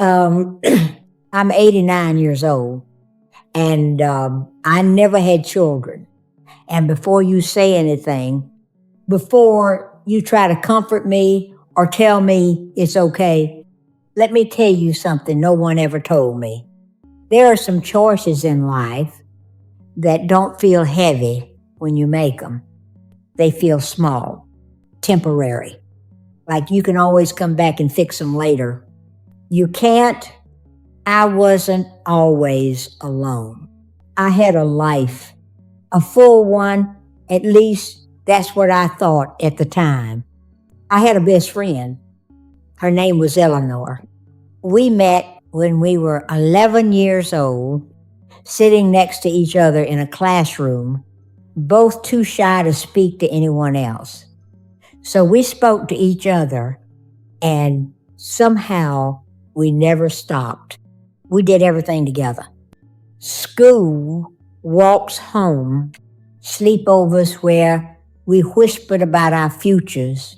Um, I'm 89 years old, and I never had children. And before you say anything, before you try to comfort me or tell me it's okay, let me tell you something no one ever told me. There are some choices in life that don't feel heavy when you make them. They feel small, temporary. Like you can always come back and fix them later. You can't. I wasn't always alone. I had a life, a full one. At least that's what I thought at the time. I had a best friend. Her name was Eleanor. We met when we were 11 years old, sitting next to each other in a classroom, both too shy to speak to anyone else. So we spoke to each other, and somehow we never stopped. We did everything together. School, walks home, sleepovers where we whispered about our futures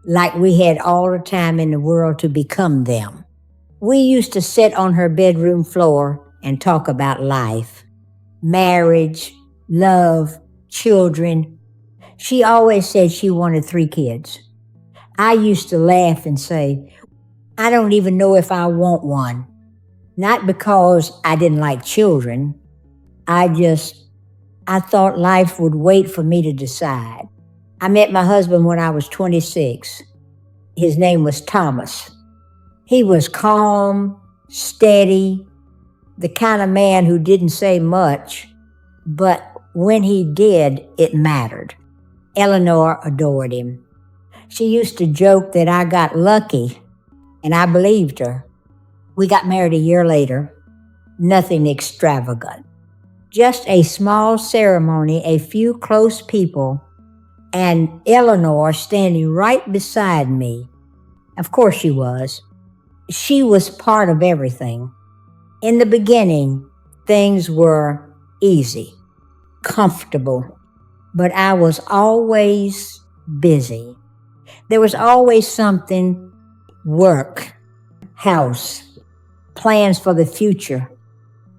like we had all the time in the world to become them. We used to sit on her bedroom floor and talk about life, marriage, love, children. She always said she wanted 3 kids. I used to laugh and say, I don't even know if I want one. Not because I didn't like children. I thought life would wait for me to decide. I met my husband when I was 26. His name was Thomas. He was calm, steady, the kind of man who didn't say much, but when he did, it mattered. Eleanor adored him. She used to joke that I got lucky, and I believed her. We got married a year later. Nothing extravagant. Just a small ceremony, a few close people, and Eleanor standing right beside me. Of course she was. She was part of everything. In the beginning, things were easy, comfortable, but I was always busy. There was always something, work, house, plans for the future.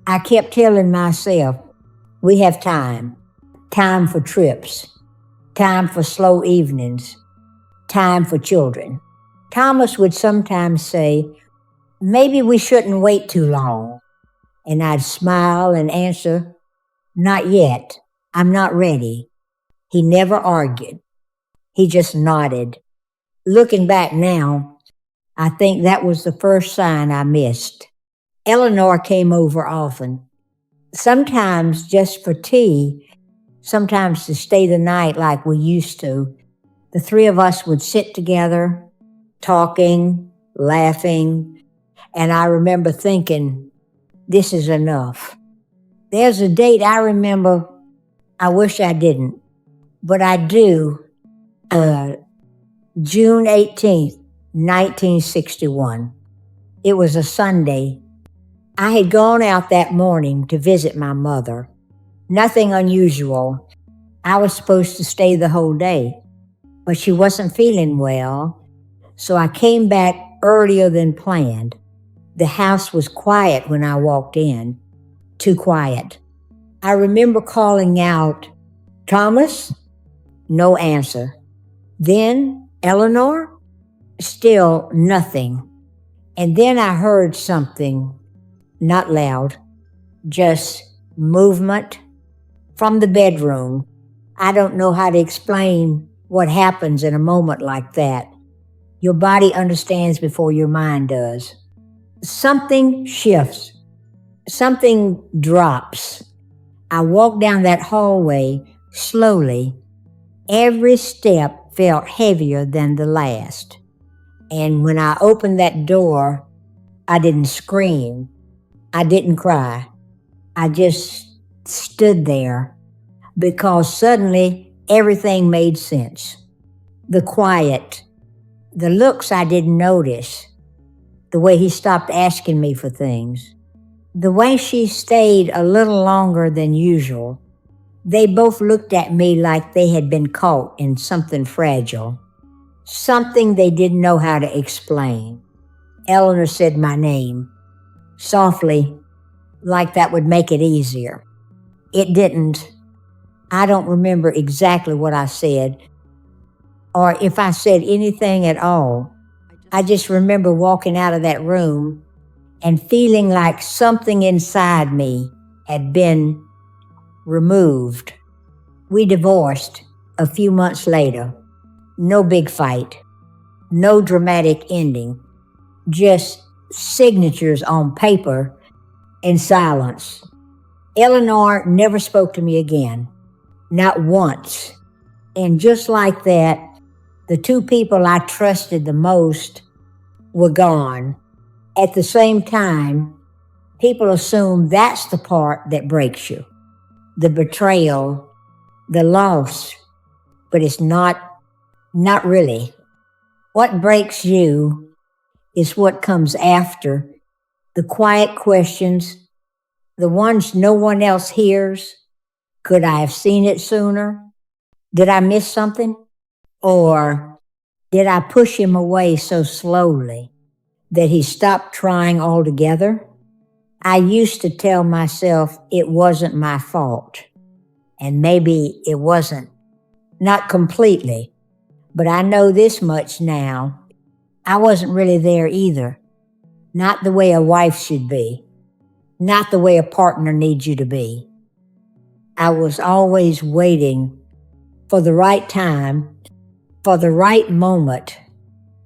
I kept telling myself, we have time for trips, time for slow evenings, time for children. Thomas would sometimes say, maybe we shouldn't wait too long. And I'd smile and answer, not yet. I'm not ready. He never argued. He just nodded. Looking back now, I think that was the first sign I missed. Eleanor came over often, sometimes just for tea, sometimes to stay the night like we used to. The 3 of us would sit together, talking, laughing, and I remember thinking, this is enough. There's a date I remember, I wish I didn't, but I do, June 18th, 1961. It was a Sunday. I had gone out that morning to visit my mother. Nothing unusual. I was supposed to stay the whole day, but she wasn't feeling well, so I came back earlier than planned. The house was quiet when I walked in, too quiet. I remember calling out, Thomas? No answer. Then, Eleanor? Still nothing. And then I heard something, not loud, just movement from the bedroom. I don't know how to explain what happens in a moment like that. Your body understands before your mind does. Something shifts. Something drops. I walked down that hallway slowly. Every step felt heavier than the last. And when I opened that door, I didn't scream. I didn't cry. I just stood there because suddenly everything made sense. The quiet, the looks I didn't notice, the way he stopped asking me for things, the way she stayed a little longer than usual. They both looked at me like they had been caught in something fragile, something they didn't know how to explain. Eleanor said my name, softly, like that would make it easier. It didn't. I don't remember exactly what I said, or if I said anything at all. I just remember walking out of that room and feeling like something inside me had been removed. We divorced a few months later. No big fight, no dramatic ending, just signatures on paper and silence. Eleanor never spoke to me again, not once. And just like that, the two people I trusted the most were gone. At the same time, people assume that's the part that breaks you, the betrayal, the loss, but it's not really. What breaks you is what comes after, the quiet questions, the ones no one else hears. Could I have seen it sooner? Did I miss something? Or did I push him away so slowly that he stopped trying altogether? I used to tell myself it wasn't my fault. And maybe it wasn't. Not completely. But I know this much now. I wasn't really there either. Not the way a wife should be. Not the way a partner needs you to be. I was always waiting for the right time, for the right moment,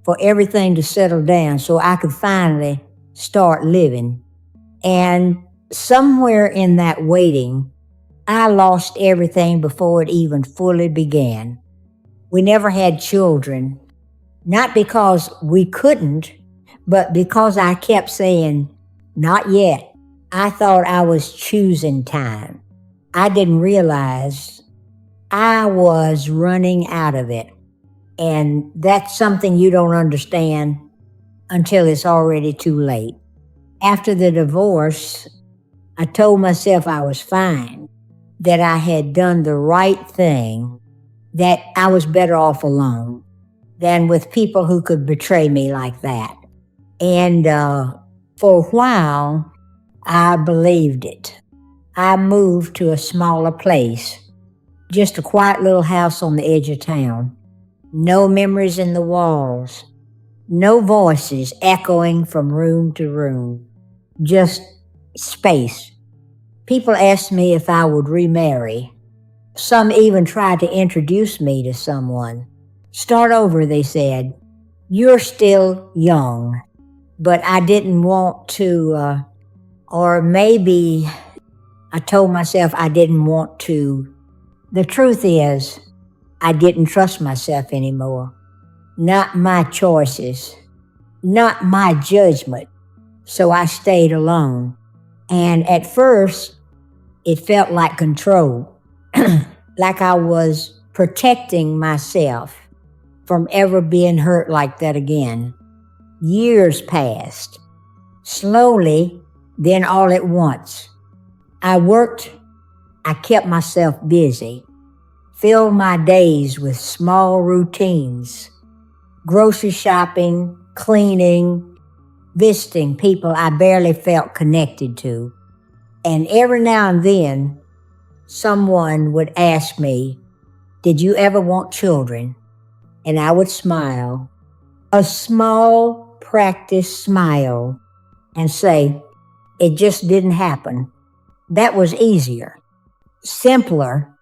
for everything to settle down so I could finally start living. And somewhere in that waiting, I lost everything before it even fully began. We never had children, not because we couldn't, but because I kept saying, not yet. I thought I was choosing time. I didn't realize I was running out of it. And that's something you don't understand until it's already too late. After the divorce, I told myself I was fine, that I had done the right thing, that I was better off alone than with people who could betray me like that. And for a while, I believed it. I moved to a smaller place, just a quiet little house on the edge of town. No memories in the walls, no voices echoing from room to room, just space. People asked me if I would remarry. Some even tried to introduce me to someone. Start over, they said. You're still young. But I didn't want to, or maybe I told myself I didn't want to. The truth is, I didn't trust myself anymore. Not my choices, not my judgment. So I stayed alone. And at first, it felt like control, like I was protecting myself from ever being hurt like that again. Years passed, slowly, then all at once. I worked, I kept myself busy, filled my days with small routines, grocery shopping, cleaning, visiting people I barely felt connected to. And every now and then, someone would ask me, did you ever want children? And I would smile, a small practiced smile, and say, it just didn't happen. That was easier, simpler,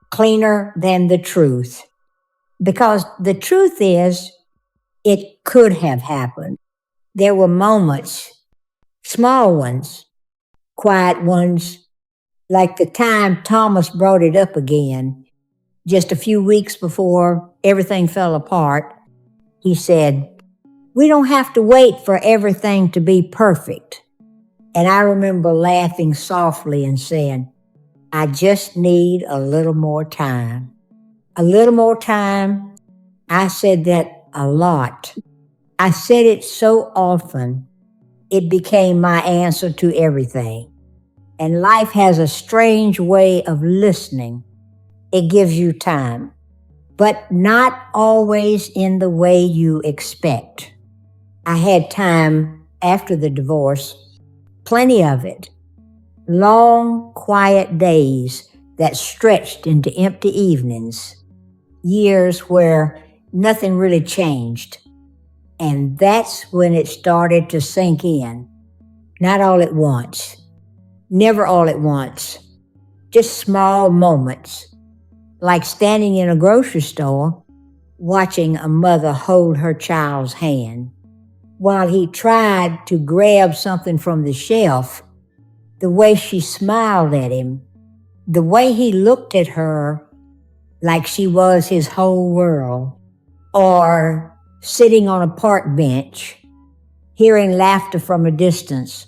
cleaner than the truth. Because the truth is, it could have happened. There were moments, small ones, quiet ones, like the time Thomas brought it up again, just a few weeks before everything fell apart. He said, we don't have to wait for everything to be perfect. And I remember laughing softly and saying, I just need a little more time. A little more time. I said that a lot. I said it so often, it became my answer to everything. And life has a strange way of listening. It gives you time, but not always in the way you expect. I had time after the divorce, plenty of it. Long, quiet days that stretched into empty evenings, years where nothing really changed. And that's when it started to sink in. Not all at once, never all at once, just small moments, like standing in a grocery store watching a mother hold her child's hand while he tried to grab something from the shelf, the way she smiled at him, the way he looked at her like she was his whole world, or sitting on a park bench, hearing laughter from a distance,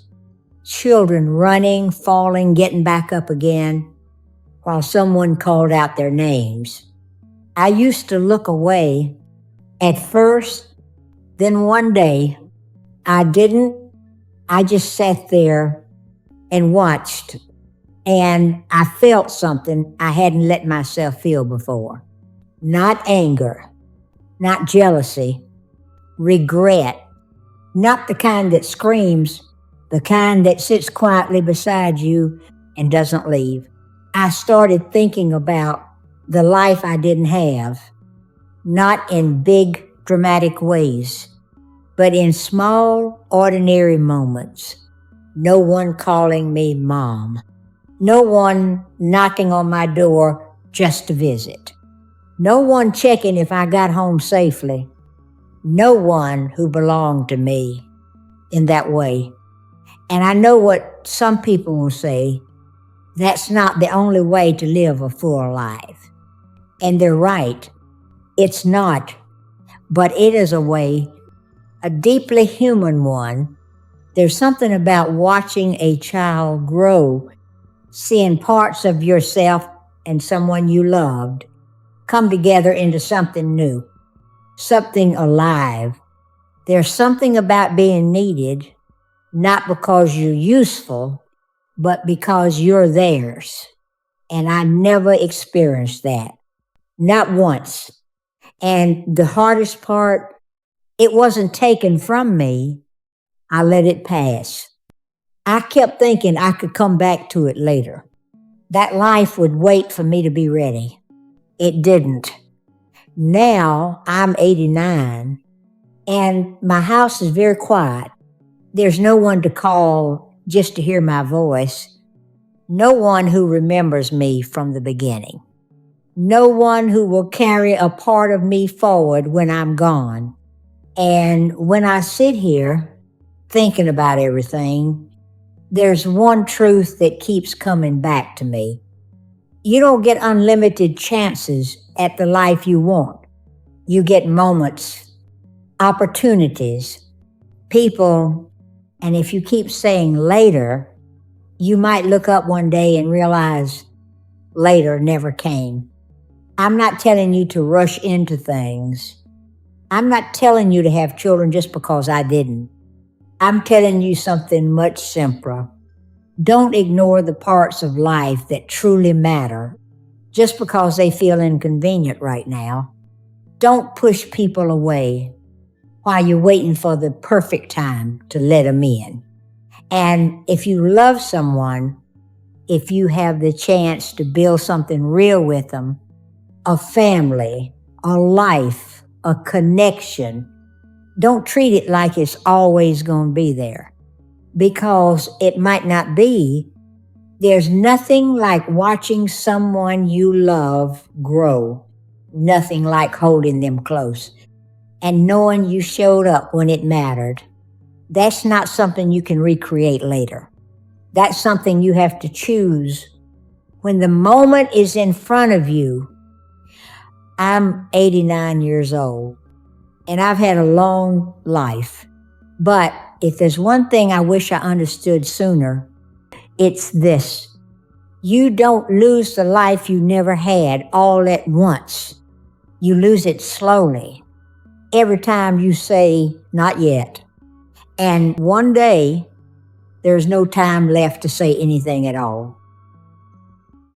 children running, falling, getting back up again, while someone called out their names. I used to look away at first, then one day I didn't. I just sat there and watched, and I felt something I hadn't let myself feel before. Not anger, not jealousy, regret, not the kind that screams, the kind that sits quietly beside you and doesn't leave. I started thinking about the life I didn't have, not in big, dramatic ways, but in small, ordinary moments. No one calling me mom. No one knocking on my door just to visit. No one checking if I got home safely. No one who belonged to me in that way. And I know what some people will say, that's not the only way to live a full life. And they're right. It's not. But it is a way, a deeply human one. There's something about watching a child grow, seeing parts of yourself and someone you loved come together into something new, something alive. There's something about being needed, not because you're useful, but because you're theirs. And I never experienced that. Not once. And the hardest part, it wasn't taken from me. I let it pass. I kept thinking I could come back to it later. That life would wait for me to be ready. It didn't. Now I'm 89 and my house is very quiet. There's no one to call just to hear my voice. No one who remembers me from the beginning. No one who will carry a part of me forward when I'm gone. And when I sit here thinking about everything, there's one truth that keeps coming back to me. You don't get unlimited chances at the life you want. You get moments, opportunities, people, and if you keep saying later, you might look up one day and realize later never came. I'm not telling you to rush into things. I'm not telling you to have children just because I didn't. I'm telling you something much simpler. Don't ignore the parts of life that truly matter just because they feel inconvenient right now. Don't push people away while you're waiting for the perfect time to let them in. And if you love someone, if you have the chance to build something real with them, a family, a life, a connection, don't treat it like it's always going to be there, because it might not be. There's nothing like watching someone you love grow, nothing like holding them close and knowing you showed up when it mattered. That's not something you can recreate later. That's something you have to choose when the moment is in front of you. I'm 89 years old and I've had a long life. But if there's one thing I wish I understood sooner, it's this. You don't lose the life you never had all at once. You lose it slowly. Every time you say, not yet. And one day, there's no time left to say anything at all.